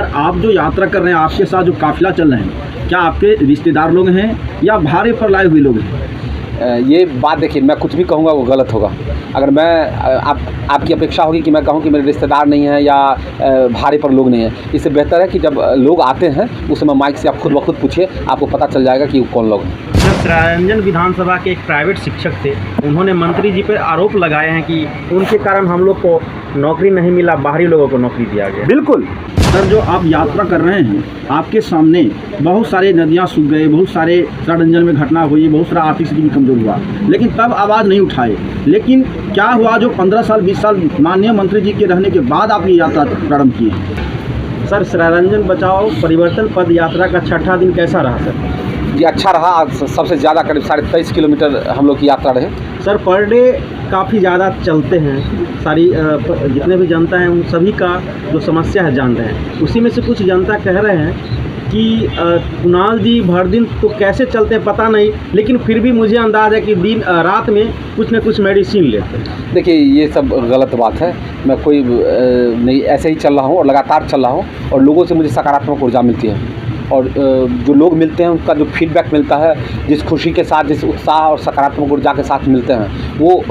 Sir आप जो यात्रा कर रहे हैं, आपके साथ जो काफिला चल रहे हैं, क्या आपके रिश्तेदार लोग हैं या भाड़े पर लाए हुए लोग हैं? ये बात देखिए, मैं कुछ भी कहूँगा वो गलत होगा। अगर मैं आपकी अपेक्षा होगी कि मैं कहूँ कि मेरे रिश्तेदार नहीं हैं या भाड़े पर लोग नहीं हैं, इससे बेहतर है कि जब लोग आते हैं उस समय माइक से आप खुद ब खुद पूछिए, आपको पता चल जाएगा कि कौन लोग हैं। जब सरायरंजन विधानसभा के एक प्राइवेट शिक्षक थे, उन्होंने मंत्री जी पर आरोप लगाए हैं कि उनके कारण हम लोग को नौकरी नहीं मिला, बाहरी लोगों को नौकरी दिया गया। बिल्कुल सर, जो आप यात्रा कर रहे हैं, आपके सामने बहुत सारे नदियां सूख गए, बहुत सारे सरायरंजन में घटना हुई, बहुत सारा आर्थिक स्थिति भी कमजोर हुआ, लेकिन तब आवाज़ नहीं उठाए। लेकिन क्या हुआ जो 15 साल 20 साल माननीय मंत्री जी के रहने के बाद आप ये यात्रा प्रारंभ किए? सर, सरायरंजन बचाओ परिवर्तन पद यात्रा का छठा दिन कैसा रहा सर? ये अच्छा रहा। आज सबसे ज़्यादा करीब 23.5 किलोमीटर हम लोग की यात्रा रहे। सर, पर डे काफ़ी ज़्यादा चलते हैं, सारी जितने भी जनता हैं उन सभी का जो समस्या है जान रहे हैं। उसी में से कुछ जनता कह रहे हैं कि कुणाल जी भर दिन तो कैसे चलते हैं पता नहीं, लेकिन फिर भी मुझे अंदाज़ है कि दिन रात में कुछ न कुछ मेडिसिन लेते हैं। देखिए, ये सब गलत बात है। मैं कोई नहीं, ऐसे ही चल रहा हूँ और लगातार चल रहा हूँ और लोगों से मुझे सकारात्मक ऊर्जा मिलती है। और जो लोग मिलते हैं उनका जो फीडबैक मिलता है, जिस खुशी के साथ, जिस उत्साह और सकारात्मक ऊर्जा के साथ मिलते हैं, वो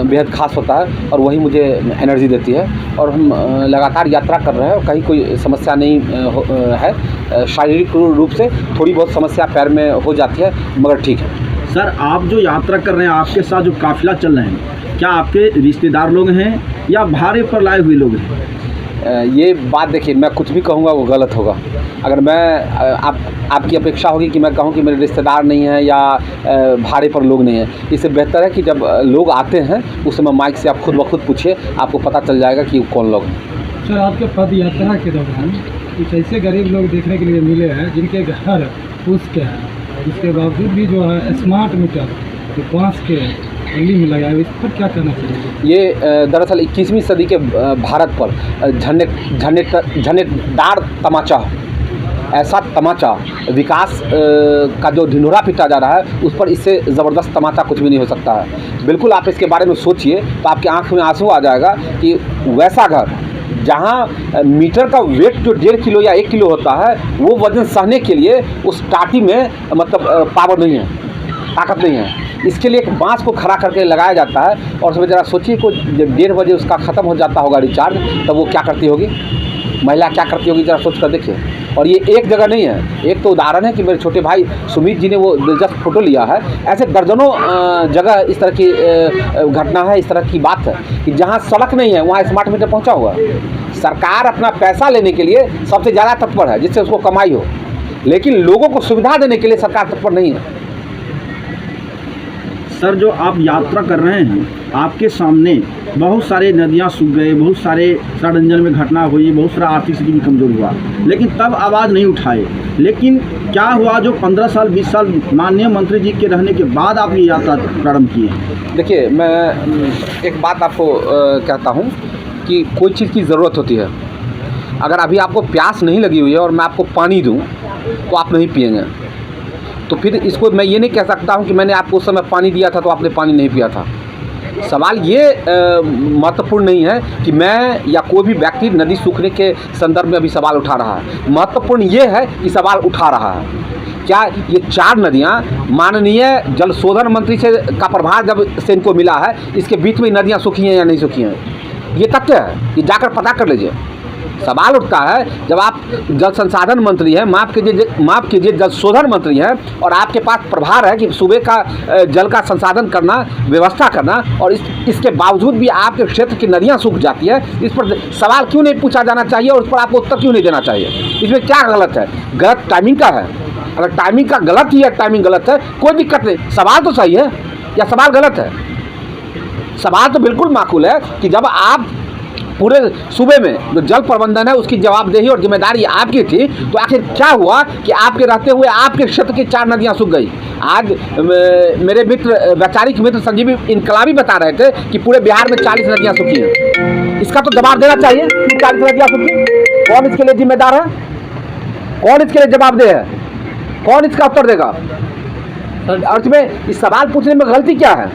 बेहद खास होता है और वही मुझे एनर्जी देती है। और हम लगातार यात्रा कर रहे हैं और कहीं कोई समस्या नहीं है। शारीरिक रूप से थोड़ी बहुत समस्या पैर में हो जाती है, मगर ठीक है। सर, आप जो यात्रा कर रहे हैं, आपके साथ जो काफिला चल रहे हैं, क्या आपके रिश्तेदार लोग हैं या भाड़े पर लाए हुए लोग हैं? ये बात देखिए, मैं कुछ भी कहूँगा वो गलत होगा। अगर मैं आपकी अपेक्षा होगी कि मैं कहूँ कि मेरे रिश्तेदार नहीं हैं या भाड़े पर लोग नहीं हैं, इससे बेहतर है कि जब लोग आते हैं उस समय माइक से आप खुद ब खुद पूछिए, आपको पता चल जाएगा कि कौन लोग हैं। सर, आपके पद यात्रा के दौरान कुछ ऐसे गरीब लोग देखने के लिए मिले हैं जिनके घर फूस के हैं, इसके बावजूद भी जो है स्मार्ट मीटर जो बाँस के दिल्ली में लगाया, इस पर क्या कहना चाहिए? ये दरअसल 21वीं सदी के भारत पर झन्नेदार तमाचा, ऐसा तमाचा विकास का जो ढिंढोरा पीटा जा रहा है, उस पर इससे ज़बरदस्त तमाचा कुछ भी नहीं हो सकता है। बिल्कुल आप इसके बारे में सोचिए तो आपकी आंख में आंसू आ जाएगा कि वैसा घर जहाँ मीटर का वेट जो 1.5 किलो या 1 किलो होता है, वो वजन सहने के लिए उस टाटी में मतलब पावर नहीं है, ताकत नहीं है। इसके लिए एक बांस को खड़ा करके लगाया जाता है और उसमें ज़रा सोचिए को 1:30 बजे उसका ख़त्म हो जाता होगा रिचार्ज, तब वो क्या करती होगी, महिला क्या करती होगी, ज़रा सोच कर देखिए। और ये एक जगह नहीं है, एक तो उदाहरण है कि मेरे छोटे भाई सुमित जी ने वो दिलचस्प फ़ोटो लिया है। ऐसे दर्जनों जगह इस तरह की घटना है, इस तरह की बात है कि जहाँ सड़क नहीं है वहाँ स्मार्ट मीटर पहुँचा हुआ है। सरकार अपना पैसा लेने के लिए सबसे ज़्यादा तत्पर है, जिससे उसको कमाई हो, लेकिन लोगों को सुविधा देने के लिए सरकार तत्पर नहीं है। सर, जो आप यात्रा कर रहे हैं, आपके सामने बहुत सारे नदियां सूख गए, बहुत सारे सरायरंजन में घटना हुई, बहुत सारा आर्थिक स्थिति भी कमज़ोर हुआ, लेकिन तब आवाज़ नहीं उठाए। लेकिन क्या हुआ जो 15 साल 20 साल माननीय मंत्री जी के रहने के बाद आप ये यात्रा प्रारंभ किए? देखिए, मैं एक बात आपको कहता हूँ कि कोई चीज़ की ज़रूरत होती है। अगर अभी आपको प्यास नहीं लगी हुई है और मैं आपको पानी दूँ तो आप नहीं पिएंगे, तो फिर इसको मैं ये नहीं कह सकता हूँ कि मैंने आपको उस समय पानी दिया था तो आपने पानी नहीं पिया था। सवाल ये महत्वपूर्ण नहीं है कि मैं या कोई भी व्यक्ति नदी सूखने के संदर्भ में अभी सवाल उठा रहा है। महत्वपूर्ण ये है कि सवाल उठा रहा है क्या ये 4 नदियाँ माननीय जल शोधन मंत्री से का प्रभार जब से इनको मिला है, इसके बीच में नदियाँ सूखी हैं या नहीं सूखी हैं, ये तथ्य है, ये जाकर पता कर लीजिए। सवाल उठता है जब आप जल संसाधन मंत्री हैं, माफ़ कीजिए जल शोधन मंत्री हैं, और आपके पास प्रभार है कि सुबह का जल का संसाधन करना, व्यवस्था करना, और इसके बावजूद भी आपके क्षेत्र की नदियां सूख जाती है। इस पर सवाल क्यों नहीं पूछा जाना चाहिए और उस पर आपको उत्तर क्यों नहीं देना चाहिए? इसमें क्या गलत है? गलत टाइमिंग का है। अगर टाइमिंग का गलत ही है, टाइमिंग गलत है, कोई दिक्कत नहीं। सवाल तो सही है या सवाल गलत है? सवाल तो बिल्कुल माकूल है कि जब आप पूरे सूबे में जो जल प्रबंधन है उसकी जवाबदेही और जिम्मेदारी आपकी थी, तो आखिर क्या हुआ कि आपके रहते हुए आपके क्षेत्र की 4 नदियां सूख गई? आज मेरे मित्र, वैचारिक मित्र संजीवी इनकलाबी बता रहे थे कि पूरे बिहार में 40 नदियां सूखी हैं। इसका तो जवाब देना चाहिए कि 40 नदियां सूखी, कौन इसके लिए जिम्मेदार है, कौन इसके लिए जवाबदेह है, कौन इसका उत्तर देगा? अर्थ में इस सवाल पूछने में गलती क्या है?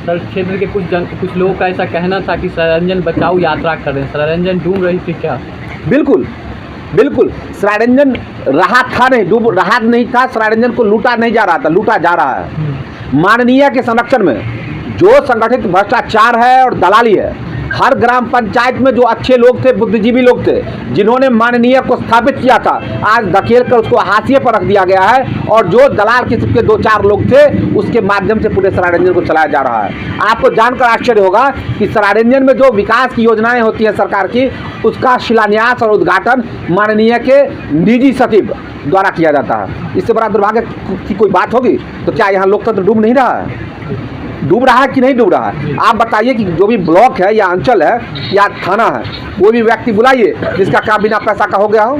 सर, क्षेत्र के कुछ लोगों का ऐसा कहना था कि सरायरंजन बचाओ यात्रा कर रहे हैं, सरायरंजन डूब रही थी क्या? बिल्कुल बिल्कुल सराय रंजन रहा था नहीं, डूब रहा नहीं था, सराय रंजन को लूटा नहीं जा रहा था, लूटा जा रहा है। माननीय के संरक्षण में जो संगठित भ्रष्टाचार है और दलाली है, हर ग्राम पंचायत में जो अच्छे लोग थे, बुद्धिजीवी लोग थे, जिन्होंने माननीय को स्थापित किया था, आज धकेल कर उसको हाशिए पर रख दिया गया है। और जो दलाल किस्म के 2-4 लोग थे, उसके माध्यम से पूरे सराय रंजन को चलाया जा रहा है। आपको जानकर आश्चर्य होगा कि सराय रंजन में जो विकास की योजनाएं होती हैं सरकार की, उसका शिलान्यास और उद्घाटन माननीय के निजी सचिव द्वारा किया जाता है। इससे बड़ा दुर्भाग्य की कोई बात होगी? तो क्या यहाँ लोकतंत्र डूब नहीं रहा है? डूब रहा है कि नहीं डूब रहा है? आप बताइए कि जो भी ब्लॉक है या अंचल है या थाना है, कोई भी व्यक्ति बुलाइए जिसका काम बिना पैसा का हो गया हो।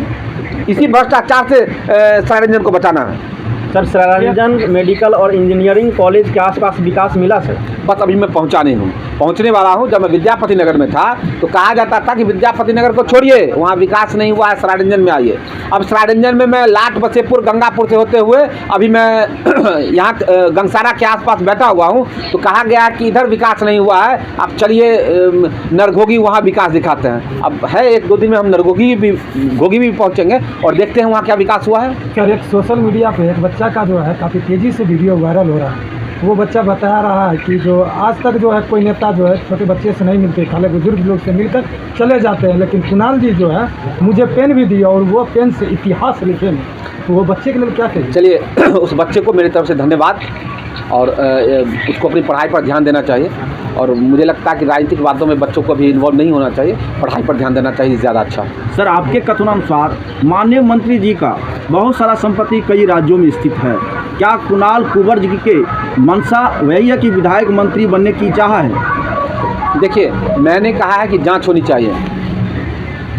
इसी भ्रष्टाचार से सराय रंजन को बचाना है। सर, सराय रंजन मेडिकल और इंजीनियरिंग कॉलेज के आसपास विकास मिला सर? बस अभी मैं पहुंचा नहीं हूँ, पहुंचने वाला हूँ। जब मैं विद्यापति नगर में था तो कहा जाता था कि विद्यापति नगर को छोड़िए, वहाँ विकास नहीं हुआ है, सराय रंजन में आइए। अब सराय रंजन में मैं लाट बसेपुर गंगापुर से होते हुए अभी मैं यहाँ गंगसारा के आसपास बैठा हुआ हूँ, तो कहा गया कि इधर विकास नहीं हुआ है, अब चलिए नरघोघी वहाँ विकास दिखाते हैं। अब है 1-2 दिन में हम नरघोघी भी पहुँचेंगे और देखते हैं वहाँ क्या विकास हुआ है। सर, एक सोशल मीडिया पे एक बच्चा का जो है काफ़ी तेज़ी से वीडियो वायरल हो रहा है। वो बच्चा बता रहा है कि जो आज तक जो है कोई नेता जो है छोटे बच्चे से नहीं मिलते, खाली बुजुर्ग लोग से मिलकर चले जाते हैं, लेकिन कुणाल जी जो है मुझे पेन भी दिया और वो पेन से इतिहास लिखे नहीं। तो वो बच्चे के लिए क्या कहें? चलिए उस बच्चे को मेरी तरफ से धन्यवाद, और उसको अपनी पढ़ाई पर ध्यान देना चाहिए। और मुझे लगता है कि राजनीतिक बातों में बच्चों को भी इन्वॉल्व नहीं होना चाहिए, पढ़ाई पर ध्यान देना चाहिए, ज़्यादा अच्छा। सर, आपके कथनानुसार माननीय मंत्री जी का बहुत सारा संपत्ति कई राज्यों में स्थित है, क्या कुणाल कुंवर जी के मंशा वही है कि विधायक मंत्री बनने की चाह है? देखिए, मैंने कहा है कि जांच होनी चाहिए,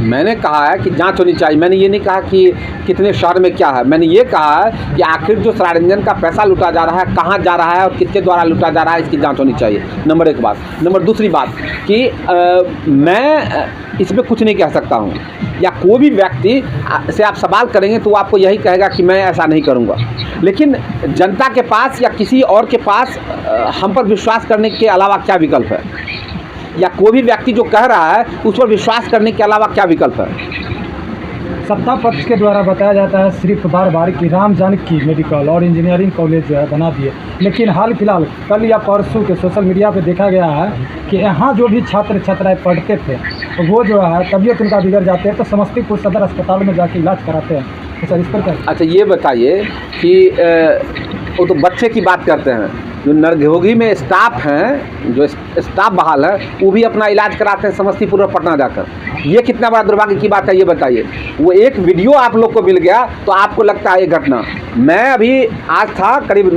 मैंने कहा है कि जांच होनी चाहिए। मैंने ये नहीं कहा कि कितने शहर में क्या है, मैंने ये कहा है कि आखिर जो सराय रंजन का पैसा लूटा जा रहा है, कहाँ जा रहा है और किसके द्वारा लूटा जा रहा है, इसकी जांच होनी चाहिए। नंबर 1 बात। नंबर दूसरी बात कि मैं इसमें कुछ नहीं कह सकता हूँ, या कोई भी व्यक्ति से आप सवाल करेंगे तो वो आपको यही कहेगा कि मैं ऐसा नहीं करूँगा। लेकिन जनता के पास या किसी और के पास हम पर विश्वास करने के अलावा क्या विकल्प है, या कोई भी व्यक्ति जो कह रहा है उस पर विश्वास करने के अलावा क्या विकल्प है? सत्ता पक्ष के द्वारा बताया जाता है सिर्फ बार कि राम जानकी मेडिकल और इंजीनियरिंग कॉलेज जो है बना दिए, लेकिन हाल फिलहाल कल या परसों के सोशल मीडिया पे देखा गया है कि यहाँ जो भी छात्र छात्राएं पढ़ते थे तो वो जो है तबीयत उनका बिगड़ जाते हैं तो समस्तीपुर सदर अस्पताल में जाके इलाज कराते हैं। तो सर, इस पर क्या? अच्छा, ये बताइए कि वो तो बच्चे की बात करते हैं, जो नरघोघी में स्टाफ हैं, जो स्टाफ बहाल है, वो भी अपना इलाज कराते हैं समस्तीपुर और पटना जाकर। ये कितना बड़ा दुर्भाग्य की बात है, ये बताइए। वो एक वीडियो आप लोग को मिल गया तो आपको लगता है ये घटना। मैं अभी आज था करीब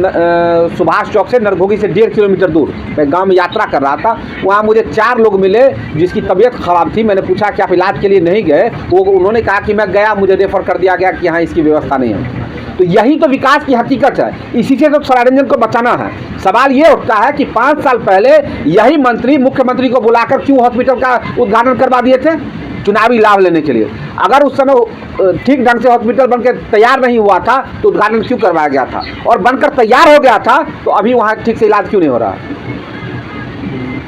सुभाष चौक से नरघोघी से 1.5 किलोमीटर दूर, मैं गांव में यात्रा कर रहा था। वहाँ मुझे 4 लोग मिले जिसकी तबीयत ख़राब थी। मैंने पूछा कि आप इलाज के लिए नहीं गए? वो उन्होंने कहा कि मैं गया, मुझे रेफ़र कर दिया गया कि यहाँ इसकी व्यवस्था नहीं है। तो यही तो विकास की हकीकत है, इसी से तो सराय रंजन को बचाना है। सवाल ये उठता है कि 5 साल पहले यही मंत्री मुख्यमंत्री को बुलाकर क्यों हॉस्पिटल का उद्घाटन करवा दिए थे? चुनावी लाभ लेने के लिए। अगर उस समय ठीक ढंग से हॉस्पिटल बनकर तैयार नहीं हुआ था तो उद्घाटन क्यों करवाया गया था? और बनकर तैयार हो गया था तो अभी वहाँ ठीक से इलाज क्यों नहीं हो रहा?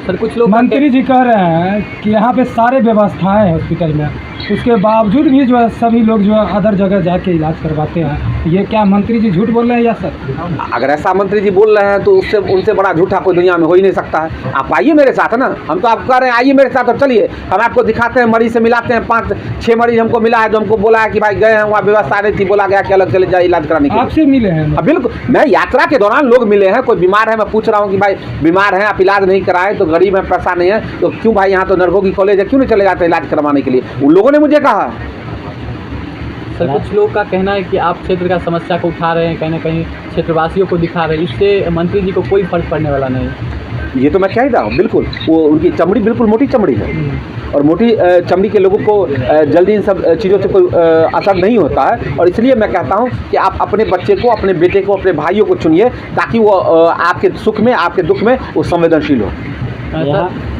सर, कुछ लोग मंत्री जी कह रहे हैं कि यहाँ पे सारे व्यवस्थाएं हैं हॉस्पिटल में, उसके बावजूद भी जो है सभी लोग जो है अदर जगह जाके इलाज करवाते हैं। ये क्या मंत्री जी झूठ बोल रहे हैं या सर? अगर ऐसा मंत्री जी बोल रहे हैं तो उससे उनसे बड़ा झूठा कोई दुनिया में हो ही नहीं सकता है। आप आइए मेरे साथ ना, हम तो आपको कह रहे हैं आइए मेरे साथ और चलिए, हम आपको दिखाते हैं, मरीज से मिलाते हैं। 5-6 मरीज हमको मिला है जो हमको बोला है कि भाई गए हैं वहाँ व्यवस्था नहीं थी, बोला गया कि अलग चले जाए इलाज कराने के लिए। आपसे मिले हैं? बिल्कुल, मैं यात्रा के दौरान लोग मिले हैं, कोई बीमार है, मैं पूछ रहा हूँ कि भाई बीमार हैं, आप इलाज नहीं कराए तो गरीब है, पैसा नहीं है, तो क्यों भाई यहाँ तो नरघोघी कॉलेज है, क्यों नहीं चले जाते इलाज करवाने के लिए? उन लोगों ने मुझे कहा। सर, कुछ लोग का कहना है कि आप क्षेत्र का समस्या को उठा रहे हैं, कहीं ना कहीं क्षेत्रवासियों को दिखा रहे हैं, इससे मंत्री जी को कोई फर्क पड़ने वाला नहीं। ये तो मैं कह ही रहा हूँ, बिल्कुल वो उनकी चमड़ी बिल्कुल मोटी चमड़ी है, और मोटी चमड़ी के लोगों को जल्दी इन सब चीज़ों से कोई असर नहीं होता है। और इसलिए मैं कहता हूँ कि आप अपने बच्चे को, अपने बेटे को, अपने भाइयों को चुनिए ताकि वो आपके सुख में, आपके दुख में वो संवेदनशील हो।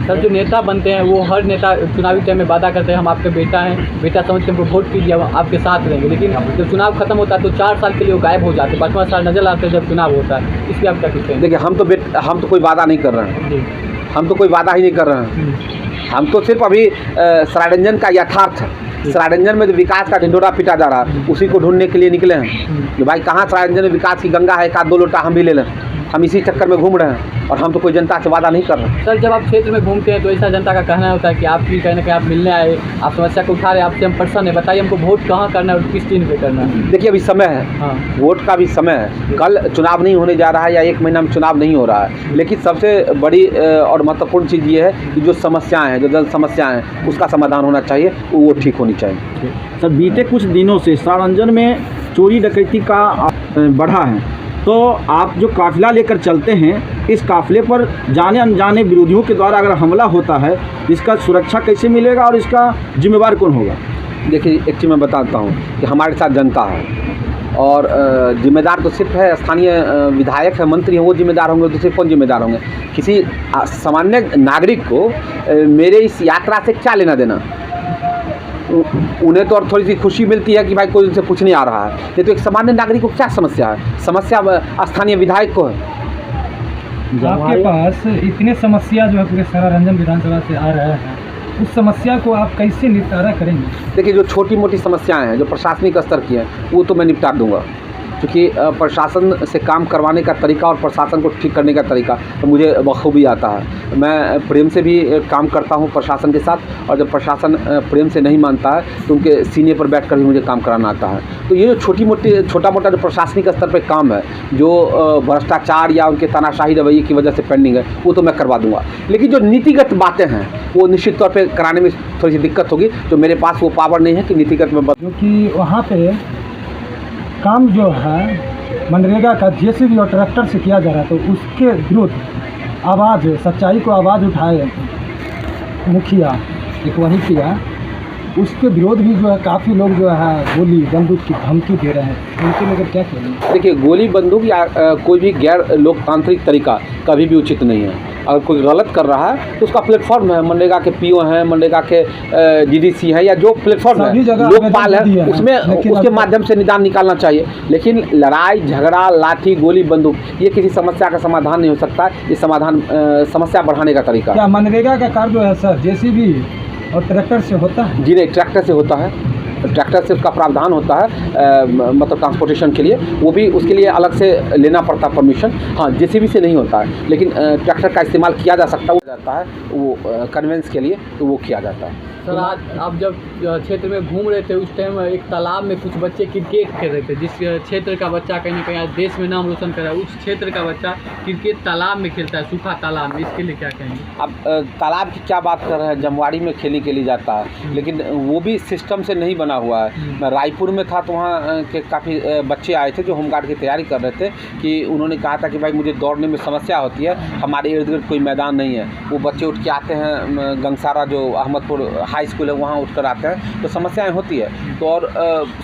सर, जो नेता बनते हैं वो हर नेता चुनावी टाइम में वादा करते हैं हम आपके बेटा हैं, बेटा समझ के हमको वोट कीजिए, हम आपके साथ रहेंगे, लेकिन जब चुनाव खत्म होता है तो 4 साल के लिए वो गायब हो जाते हैं, 5वां साल नजर आते हैं जब चुनाव होता है। इस पर आप क्या कहते हैं? देखिए, हम तो कोई वादा नहीं कर रहे हैं, हम तो कोई वादा ही नहीं कर रहे हैं। हम तो सिर्फ अभी सराय रंजन का यथार्थ सरायरंजन में जो विकास का ढिंढोरा पीटा जा रहा है उसी को ढूंढने के लिए निकले हैं कि भाई कहाँ सरायरंजन में विकास की गंगा है, एक आध 2 लोटा हम भी ले लें। हम इसी चक्कर में घूम रहे हैं और हम तो कोई जनता से वादा नहीं कर रहे। सर जब आप क्षेत्र में घूमते हैं तो ऐसा जनता का कहना होता है कि आप भी कहीं ना कहीं आप मिलने आए, आप समस्या को उठा रहे हैं, आपसे हम प्रसन्न है, बताइए हमको वोट कहाँ करना है और किस दिन पे करना है। देखिए अभी समय है, हाँ वोट का भी समय है। कल चुनाव नहीं होने जा रहा है या 1 महीना में चुनाव नहीं हो रहा है, लेकिन सबसे बड़ी और महत्वपूर्ण चीज़ ये है कि जो समस्याएं हैं, जो जल समस्याएं हैं, उसका समाधान होना चाहिए, वो ठीक होनी चाहिए। सर बीते कुछ दिनों से सरायरंजन में चोरी डकैती का बढ़ा है, तो आप जो काफिला लेकर चलते हैं, इस काफिले पर जाने अनजाने विरोधियों के द्वारा अगर हमला होता है, इसका सुरक्षा कैसे मिलेगा और इसका जिम्मेवार कौन होगा? देखिए एक चीज़ मैं बताता हूँ कि हमारे साथ जनता है और जिम्मेदार तो सिर्फ है स्थानीय विधायक है, मंत्री हैं, वो जिम्मेदार होंगे, दूसरे कौन जिम्मेदार होंगे? किसी सामान्य नागरिक को मेरे इस यात्रा से क्या लेना देना? उन्हें तो और थोड़ी सी खुशी मिलती है कि भाई कोई उनसे पूछने आ रहा है, नहीं तो एक सामान्य नागरिक को क्या समस्या है? समस्या स्थानीय विधायक को है। आपके पास इतने समस्या जो है पूरे सरायरंजन विधानसभा से आ रहा है, उस समस्या को आप कैसे निपटारा करेंगे? देखिए जो छोटी मोटी समस्याएं हैं, जो प्रशासनिक स्तर की हैं, वो तो मैं निपटा दूंगा, क्योंकि प्रशासन से काम करवाने का तरीका और प्रशासन को ठीक करने का तरीका तो मुझे बखूबी आता है। मैं प्रेम से भी काम करता हूं प्रशासन के साथ, और जब प्रशासन प्रेम से नहीं मानता है तो उनके सीने पर बैठकर भी मुझे काम कराना आता है। तो ये जो छोटा मोटा जो प्रशासनिक स्तर पर काम है, जो भ्रष्टाचार या उनके तानाशाही रवैये की वजह से पेंडिंग है, वो तो मैं करवा दूँगा। लेकिन जो नीतिगत बातें हैं वो निश्चित तौर पर कराने में थोड़ी सी दिक्कत होगी, तो मेरे पास वो पावर नहीं है कि नीतिगत में क्योंकि वहाँ पे काम जो है मनरेगा का जेसीबी और ट्रैक्टर से किया जा रहा है, तो उसके विरुद्ध आवाज़, सच्चाई को आवाज़ उठाए मुखिया, एक वही किया, उसके विरोध भी जो है काफ़ी लोग जो है गोली बंदूक की धमकी दे रहे हैं, उनके लेकर क्या कहेंगे? देखिए गोली बंदूक या कोई भी गैर लोकतांत्रिक तरीका कभी भी उचित नहीं है। अगर कोई गलत कर रहा है तो उसका प्लेटफॉर्म है, मनरेगा के पीओ हैं, मनरेगा के जीडीसी है, या जो प्लेटफॉर्म है लोकपाल है, उसमें उसके माध्यम से निदान निकालना चाहिए। लेकिन लड़ाई झगड़ा, लाठी, गोली, बंदूक, ये किसी समस्या का समाधान नहीं हो सकता। ये समाधान समस्या बढ़ाने का तरीका। क्या मनरेगा का कार्य जो है सर जेसीबी और ट्रैक्टर से होता है? जी नहीं, ट्रैक्टर से होता है। ट्रैक्टर से उसका प्रावधान होता है, मतलब ट्रांसपोर्टेशन के लिए, वो भी उसके लिए अलग से लेना पड़ता है परमिशन। हाँ, जेसीबी से नहीं होता है, लेकिन ट्रैक्टर का इस्तेमाल किया जा सकता है, वो कन्वेंस के लिए, तो वो किया जाता है। सर आज आप जब क्षेत्र में घूम रहे थे उस टाइम एक तालाब में कुछ बच्चे क्रिकेट खेल रहे थे, जिस क्षेत्र का बच्चा कहीं ना कहीं आज देश में नाम रोशन कर रहा है, उस क्षेत्र का बच्चा क्रिकेट तालाब में खेलता है, सूखा तालाब में, इसके लिए क्या कहेंगे? अब तालाब की क्या बात कर रहे हैं, जमवाड़ी में खेलने के लिए जाता है, लेकिन वो भी सिस्टम से नहीं बना हुआ है। मैं रायपुर में था तो वहाँ के काफ़ी बच्चे आए थे जो होमगार्ड की तैयारी कर रहे थे, कि उन्होंने कहा था कि भाई मुझे दौड़ने में समस्या होती है, हमारे इर्द गिर्द कोई मैदान नहीं है। वो बच्चे उठ के आते हैं, गंगसारा जो अहमदपुर हाई स्कूल है वहाँ उठकर आते हैं, तो समस्याएं होती है। तो और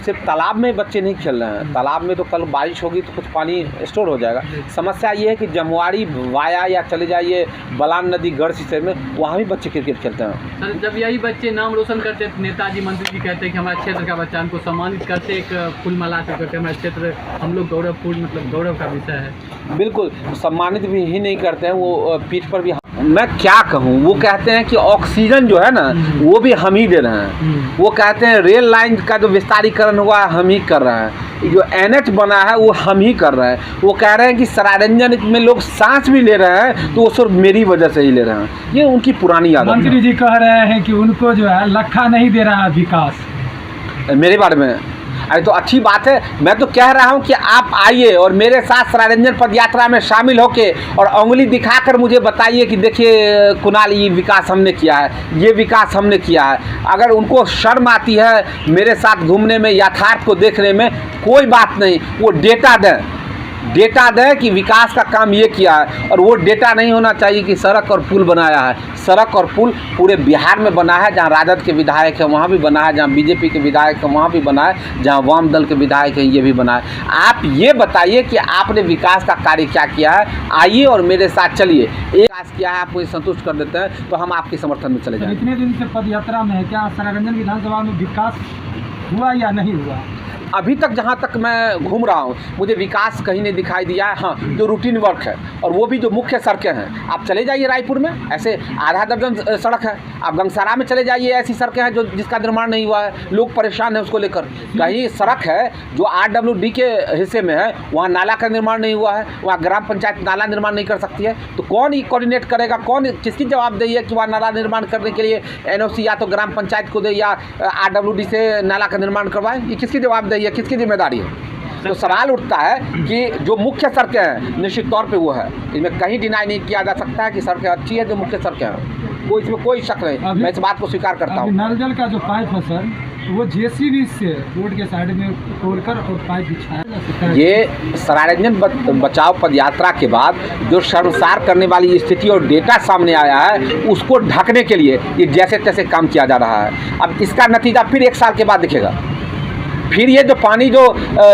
सिर्फ तालाब में बच्चे नहीं खेल रहे हैं, तालाब में तो कल बारिश होगी तो कुछ पानी स्टोर हो जाएगा। समस्या ये है कि जमवाड़ी वाया या चले जाइए बलान नदी गढ़ सिसे में, वहाँ भी बच्चे क्रिकेट खेलते हैं। सर जब यही बच्चे नाम रोशन करते हैं, नेताजी मंत्री जी कहते हैं कि हमारे क्षेत्र का बच्चा, उनको सम्मानित करते, एक फूल माला से करते, हमारा क्षेत्र हम लोग गौरवपूर्ण, मतलब गौरव का विषय है। बिल्कुल, सम्मानित भी ही नहीं करते हैं, वो पीठ पर भी, मैं क्या कहूँ, वो कहते हैं कि ऑक्सीजन जो है ना वो भी हम ही दे रहे हैं। वो कहते हैं रेल लाइन का जो विस्तारीकरण हुआ है हम ही कर रहे हैं, जो एनएच बना है वो हम ही कर रहे हैं। वो कह रहे हैं कि सरायरंजन में लोग सांस भी ले रहे हैं तो वो सिर्फ मेरी वजह से ही ले रहे हैं। ये उनकी पुरानी आदत है। मंत्री जी कह रहे हैं कि उनको जो है लखा नहीं दे रहा है विकास। मेरे बारे में अरे तो अच्छी बात है, मैं तो कह रहा हूँ कि आप आइए और मेरे साथ सरायरंजन पद यात्रा में शामिल होके और उंगली दिखाकर मुझे बताइए कि देखिए कुणाल, ये विकास हमने किया है, ये विकास हमने किया है। अगर उनको शर्म आती है मेरे साथ घूमने में, यथार्थ को देखने में, कोई बात नहीं, वो डेटा दें कि विकास का काम ये किया है। और वो डेटा नहीं होना चाहिए कि सड़क और पुल बनाया है। सड़क और पुल पूरे बिहार में बना है, जहाँ राजद के विधायक हैं वहाँ भी बना है, जहाँ बीजेपी के विधायक हैं वहाँ भी बना है, जहाँ वाम दल के विधायक हैं ये भी बना है। आप ये बताइए कि आपने विकास का कार्य क्या किया है, आइए और मेरे साथ चलिए। एक विकास किया है, आप मुझे संतुष्ट कर देते हैं तो हम आपके समर्थन में चले जाएंगे। इतने दिन से पद यात्रा में है, क्या सरायरंजन विधानसभा में विकास हुआ या नहीं हुआ? अभी तक जहाँ तक मैं घूम रहा हूँ मुझे विकास कहीं नहीं दिखाई दिया है। हाँ, जो रूटीन वर्क है और वो भी जो मुख्य सड़कें हैं, आप चले जाइए रायपुर में ऐसे आधा दर्जन सड़क है, आप गंगसारा में चले जाइए ऐसी सड़कें हैं जो जिसका निर्माण नहीं हुआ है, लोग परेशान हैं उसको लेकर। कहीं सड़क है जो RWD के हिस्से में है, वहाँ नाला का निर्माण नहीं हुआ है, वहाँ ग्राम पंचायत नाला निर्माण नहीं कर सकती है, तो कौन ये कोऑर्डिनेट करेगा, कौन किसकी जवाबदेही है कि वहाँ नाला निर्माण करने के लिए NOC या तो ग्राम पंचायत को दे या RWD से नाला का निर्माण करवाए? ये किसकी जवाबदेही है, किसकी जिम्मेदारी है? तो सवाल उठता है कि जो मुख्य सड़कें हैं निश्चित तौर पे वो है, इसमें कहीं डिनाई नहीं किया जा सकता है कि सड़कें अच्छी है जो मुख्य सड़कें हैं, कोई इसमें कोई शक नहीं, मैं इस बात को स्वीकार करता हूँ। नल जल का जो पाइप है सर, तो वो JCB से रोड के साइड में तोड़कर और पाइप बिछाया जा सकता है। ये सरायरंजन बचाओ पदयात्रा के बाद जो शर्मसार करने वाली स्थिति और डेटा सामने आया है उसको ढकने के लिए ये जैसे तैसे काम किया जा रहा है। अब इसका नतीजा फिर 1 साल के बाद दिखेगा। फिर ये जो पानी जो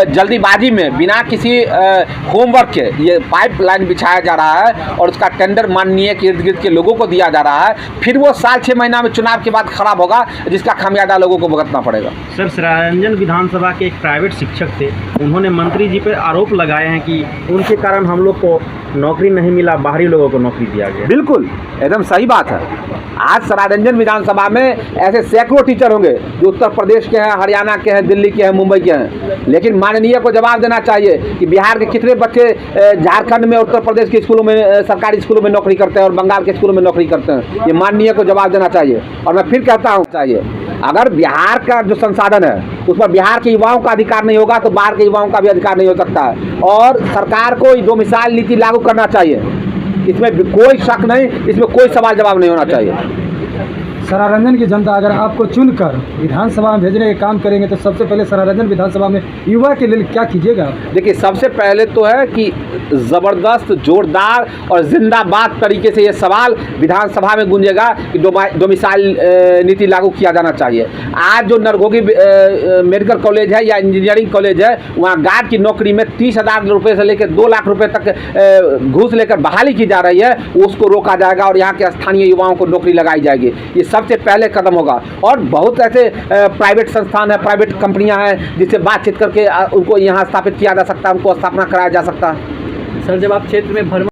जल्दीबाजी में बिना किसी होमवर्क के ये पाइपलाइन बिछाया जा रहा है और उसका टेंडर माननीय के इर्द गिर्द के लोगों को दिया जा रहा है, फिर वो साल 6 महीना में चुनाव के बाद खराब होगा जिसका खामियाजा लोगों को भुगतना पड़ेगा। सर, सरायरंजन विधानसभा के एक प्राइवेट शिक्षक थे, उन्होंने मंत्री जी पर आरोप लगाए हैं कि उनके कारण हम लोग को नौकरी नहीं मिला, बाहरी लोगों को नौकरी दिया गया। बिल्कुल एकदम सही बात है। आज सरायरंजन विधानसभा में ऐसे सैकड़ों टीचर होंगे जो उत्तर प्रदेश के हैं, हरियाणा के हैं, दिल्ली के हैं, मुंबई के हैं, लेकिन माननीय को जवाब देना चाहिए कि बिहार के कितने बच्चे झारखंड में, उत्तर प्रदेश के स्कूलों में, सरकारी स्कूलों में नौकरी करते हैं और बंगाल के स्कूलों में नौकरी करते हैं। ये माननीय को जवाब देना चाहिए। और मैं फिर कहता हूँ चाहिए, अगर बिहार का जो संसाधन है उस पर बिहार के युवाओं का अधिकार नहीं होगा तो बाहर के युवाओं का भी अधिकार नहीं हो सकता है। और सरकार को डोमिसाइल नीति लागू करना चाहिए, इसमें कोई शक नहीं, इसमें कोई सवाल जवाब नहीं होना चाहिए। सरायरंजन की जनता अगर आपको चुनकर विधानसभा में भेजने का काम करेंगे तो सबसे पहले सरायरंजन विधानसभा में युवा के लिए क्या कीजिएगा? देखिए, सबसे पहले तो है कि ज़बरदस्त, जोरदार और जिंदाबाद तरीके से ये सवाल विधानसभा में गूंजेगा कि डोमिसाइल नीति लागू किया जाना चाहिए। आज जो नरगोगी मेडिकल कॉलेज है या इंजीनियरिंग कॉलेज है, वहाँ गार्ड की नौकरी में 30,000 रुपये से लेकर 2 लाख रुपये तक घूस लेकर बहाली की जा रही है, उसको रोका जाएगा और यहाँ के स्थानीय युवाओं को नौकरी लगाई जाएगी। ये सबसे पहले कदम होगा। और बहुत ऐसे प्राइवेट संस्थान है, प्राइवेट कंपनियां हैं जिससे बातचीत करके उनको यहाँ स्थापित किया जा सकता है, उनको स्थापना कराया जा सकता है। सर, जब आप क्षेत्र में भ्रमण